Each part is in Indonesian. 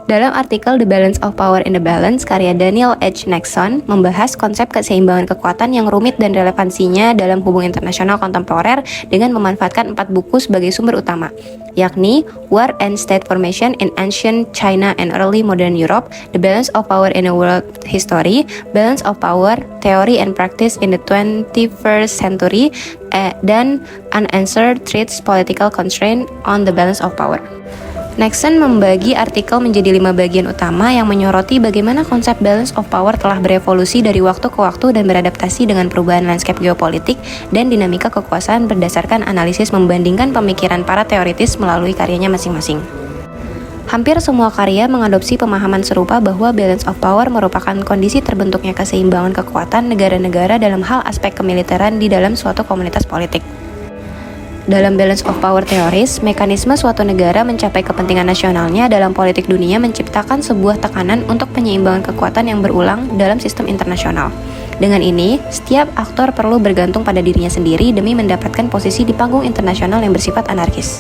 Dalam artikel The Balance of Power in the Balance, karya Daniel H. Nexon membahas konsep keseimbangan kekuatan yang rumit dan relevansinya dalam hubungan internasional kontemporer dengan memanfaatkan 4 buku sebagai sumber utama, yakni War and State Formation in Ancient China and Early Modern Europe, The Balance of Power in a World History, Balance of Power, Theory and Practice in the 21st Century, dan Unanswered Threats, Political Constraint on the Balance of Power. Nexon membagi artikel menjadi 5 bagian utama yang menyoroti bagaimana konsep balance of power telah berevolusi dari waktu ke waktu dan beradaptasi dengan perubahan landscape geopolitik dan dinamika kekuasaan berdasarkan analisis membandingkan pemikiran para teoritis melalui karyanya masing-masing. Hampir semua karya mengadopsi pemahaman serupa bahwa balance of power merupakan kondisi terbentuknya keseimbangan kekuatan negara-negara dalam hal aspek kemiliteran di dalam suatu komunitas politik. Dalam balance of power teoris, mekanisme suatu negara mencapai kepentingan nasionalnya dalam politik dunia menciptakan sebuah tekanan untuk penyeimbangan kekuatan yang berulang dalam sistem internasional. Dengan ini, setiap aktor perlu bergantung pada dirinya sendiri demi mendapatkan posisi di panggung internasional yang bersifat anarkis.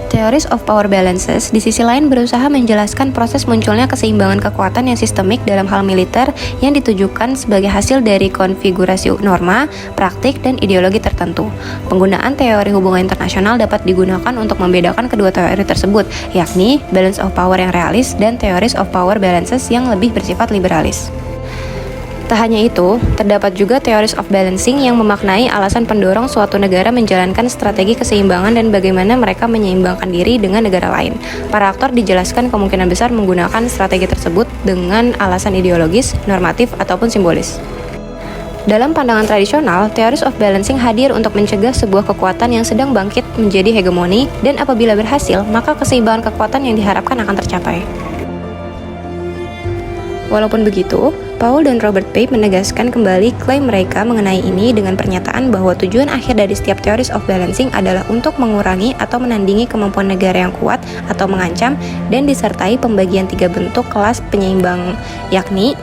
Theories of power balances di sisi lain berusaha menjelaskan proses munculnya keseimbangan kekuatan yang sistemik dalam hal militer yang ditujukan sebagai hasil dari konfigurasi norma, praktik, dan ideologi tertentu. Penggunaan teori hubungan internasional dapat digunakan untuk membedakan kedua teori tersebut, yakni balance of power yang realis dan theories of power balances yang lebih bersifat liberalis. Tak hanya itu, terdapat juga theories of balancing yang memaknai alasan pendorong suatu negara menjalankan strategi keseimbangan dan bagaimana mereka menyeimbangkan diri dengan negara lain. Para aktor dijelaskan kemungkinan besar menggunakan strategi tersebut dengan alasan ideologis, normatif, ataupun simbolis. Dalam pandangan tradisional, theories of balancing hadir untuk mencegah sebuah kekuatan yang sedang bangkit menjadi hegemoni, dan apabila berhasil, maka keseimbangan kekuatan yang diharapkan akan tercapai. Walaupun begitu, Paul dan Robert Pape menegaskan kembali klaim mereka mengenai ini dengan pernyataan bahwa tujuan akhir dari setiap theories of balancing adalah untuk mengurangi atau menandingi kemampuan negara yang kuat atau mengancam, dan disertai pembagian 3 bentuk kelas penyeimbang, yakni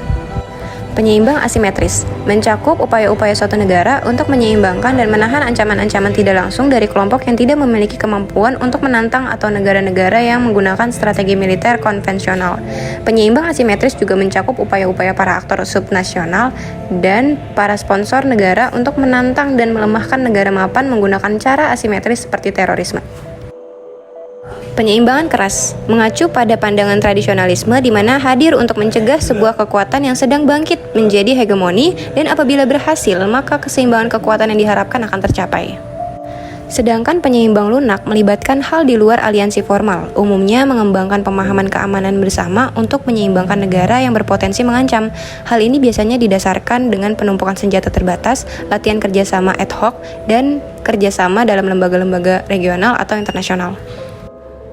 penyeimbang asimetris, mencakup upaya-upaya suatu negara untuk menyeimbangkan dan menahan ancaman-ancaman tidak langsung dari kelompok yang tidak memiliki kemampuan untuk menantang atau negara-negara yang menggunakan strategi militer konvensional. Penyeimbang asimetris juga mencakup upaya-upaya para aktor subnasional dan para sponsor negara untuk menantang dan melemahkan negara mapan menggunakan cara asimetris seperti terorisme. Penyeimbangan keras mengacu pada pandangan tradisionalisme di mana hadir untuk mencegah sebuah kekuatan yang sedang bangkit menjadi hegemoni, dan apabila berhasil, maka keseimbangan kekuatan yang diharapkan akan tercapai. Sedangkan penyeimbang lunak melibatkan hal di luar aliansi formal, umumnya mengembangkan pemahaman keamanan bersama untuk menyeimbangkan negara yang berpotensi mengancam. Hal ini biasanya didasarkan dengan penumpukan senjata terbatas, latihan kerjasama ad hoc, dan kerjasama dalam lembaga-lembaga regional atau internasional.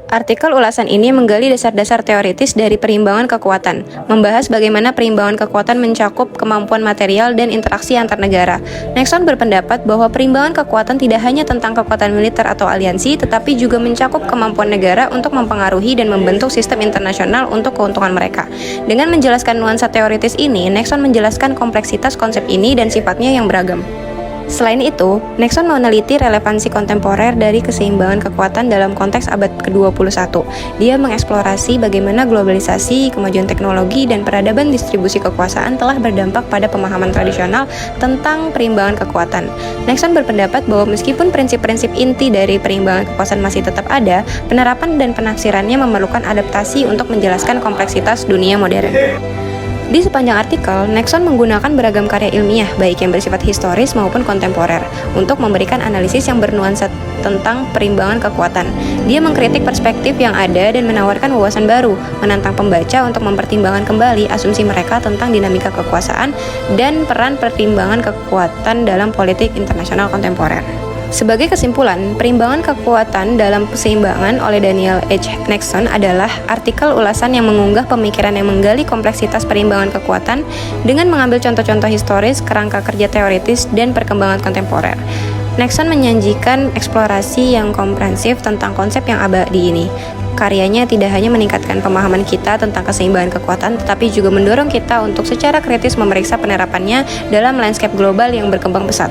Artikel ulasan ini menggali dasar-dasar teoritis dari perimbangan kekuatan, membahas bagaimana perimbangan kekuatan mencakup kemampuan material dan interaksi antar negara. Nexon berpendapat bahwa perimbangan kekuatan tidak hanya tentang kekuatan militer atau aliansi, tetapi juga mencakup kemampuan negara untuk mempengaruhi dan membentuk sistem internasional untuk keuntungan mereka. Dengan menjelaskan nuansa teoritis ini, Nexon menjelaskan kompleksitas konsep ini dan sifatnya yang beragam. Selain itu, Nexon meneliti relevansi kontemporer dari keseimbangan kekuatan dalam konteks abad ke-21. Dia mengeksplorasi bagaimana globalisasi, kemajuan teknologi, dan peradaban distribusi kekuasaan telah berdampak pada pemahaman tradisional tentang perimbangan kekuatan. Nexon berpendapat bahwa meskipun prinsip-prinsip inti dari perimbangan kekuasaan masih tetap ada, penerapan dan penafsirannya memerlukan adaptasi untuk menjelaskan kompleksitas dunia modern. Di sepanjang artikel, Nexon menggunakan beragam karya ilmiah, baik yang bersifat historis maupun kontemporer, untuk memberikan analisis yang bernuansa tentang perimbangan kekuatan. Dia mengkritik perspektif yang ada dan menawarkan wawasan baru, menantang pembaca untuk mempertimbangkan kembali asumsi mereka tentang dinamika kekuasaan dan peran perimbangan kekuatan dalam politik internasional kontemporer. Sebagai kesimpulan, perimbangan kekuatan dalam keseimbangan oleh Daniel H. Nexon adalah artikel ulasan yang mengunggah pemikiran yang menggali kompleksitas perimbangan kekuatan dengan mengambil contoh-contoh historis, kerangka kerja teoritis, dan perkembangan kontemporer. Nexon menyajikan eksplorasi yang komprehensif tentang konsep yang abadi ini. Karyanya tidak hanya meningkatkan pemahaman kita tentang keseimbangan kekuatan, tetapi juga mendorong kita untuk secara kritis memeriksa penerapannya dalam landscape global yang berkembang pesat.